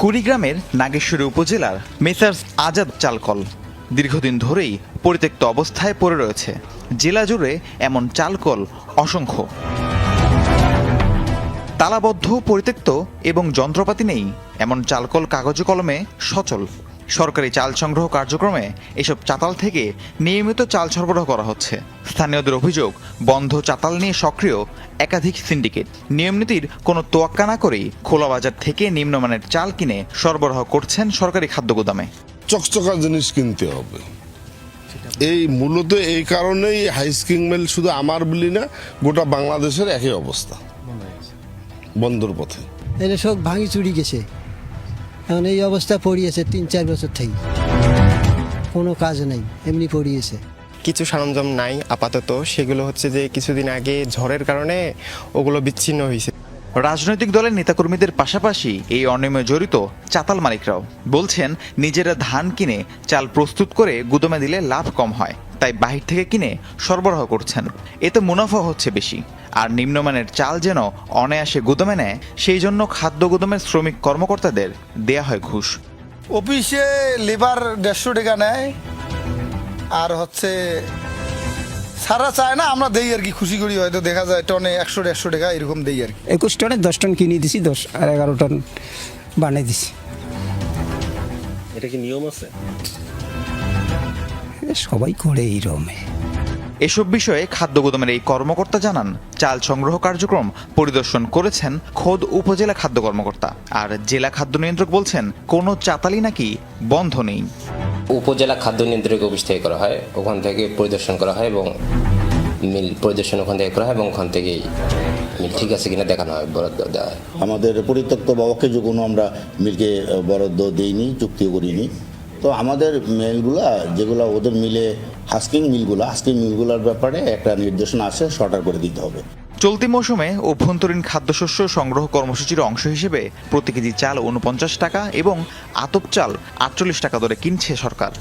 কুড়িগ্রামের নাগেশ্বরী উপজেলার মেসার্স আজাদ চালকল দীর্ঘদিন ধরেই পরিত্যক্ত অবস্থায় পড়ে রয়েছে। জেলা জুড়ে এমন চালকল অসংখ্য। তালাবদ্ধ, পরিত্যক্ত এবং যন্ত্রপাতি নেই এমন চালকল কাগজে কলমে সচল। সরকারি চাল সংগ্রহ কার্যক্রমে এসব চাতাল থেকে নিয়মিত চাল সরবরাহ করা হচ্ছে। স্থানীয়দের অভিযোগ, বন্ধ চাতাল নিয়ে সক্রিয় একাধিক সিন্ডিকেট নিয়মনীতির কোনো তোয়াক্কা না করেই খোলা বাজার থেকে নিম্নমানের চাল কিনে সরবরাহ করছেন সরকারি খাদ্য গুদামে। চকচকা জিনিস কিনতে হবে। এই মূলত এই কারণেই হাইস্কিং মিল শুধু আমার বলি না, গোটা বাংলাদেশের একই অবস্থা, বন্ধর পথে। এলে সব ভাঙি চুরি গেছে, এখন এই অবস্থা পড়িয়েছে ৩-৪ বছর থেকে, কোনো কাজ নেই, এমনি পড়িয়েছে। কিছু সরঞ্জাম নাই আপাতত, সেগুলো হচ্ছে যে কিছুদিন আগে ঝড়ের কারণে ওগুলো বিচ্ছিন্ন হয়েছে। রাজনৈতিক দলের নেতাকর্মীদের পাশাপাশি এই অনিয়মে জড়িত চাতাল মালিকরাও বলছেন, নিজেরা ধান কিনে চাল প্রস্তুত করে গুদামে দিলে লাভ কম হয়, তাই বাহির থেকে কিনে সরবরাহ করছেন। এতে মুনাফা হচ্ছে বেশি। আর নিম্নমানের চাল যেন অনায়াসে গুদামে নেয়, সেই জন্য খাদ্য গুদামের শ্রমিক কর্মকর্তাদের দেয়া হয় ঘুষ। অফিসে লেবার 150 টাকা নেয়, আর হচ্ছে সারা চায় না, আমরা দেই আর কি, খুশি করি। হয়তো দেখা যায় টনে 100-150 টাকা এরকম দেই আর কি। 21 টনে 10 টন কিনে দিছি, 10 আর 11 টন বানিয়ে দিছি। এটা কি নিয়ম আছে? সবাই করে এই রমে। এসব বিষয়ে খাদ্য গুদামের এই কর্মকর্তা জানান, চাল সংগ্রহ কার্যক্রম পরিদর্শন করেছেন খোদ উপজেলা খাদ্য কর্মকর্তা। আর জেলা খাদ্য নিয়ন্ত্রক বলছেন, কোনো চাতালই নাকি বন্ধ নেই। উপজেলা খাদ্য নিয়ন্ত্রক অফিস থেকে করা হয়, ওখান থেকে পরিদর্শন করা হয় এবং মিল পরিদর্শন ওখান থেকে করা হয় এবং ওখান থেকেই মিল ঠিক আছে কিনা দেখানো হয়, বরাদ্দ দেওয়া হয়। আমাদের পরিত্যক্ত বা অকেজো কোনো আমরা মিলকে বরাদ্দ দিইনি, চুক্তিও করিনি। তো আমাদের মিলগুলা যেগুলো ওদের মিলে হাস্কিং মিলগুলোর ব্যাপারে একটা নির্দেশনা আছে, শর্টার করে দিতে হবে। চলতি মৌসুমে অভ্যন্তরীণ খাদ্যশস্য সংগ্রহ কর্মসূচির অংশ হিসেবে প্রতি কেজি চাল 49 টাকা এবং আতপ চাল 48 টাকা দরে কিনছে সরকার।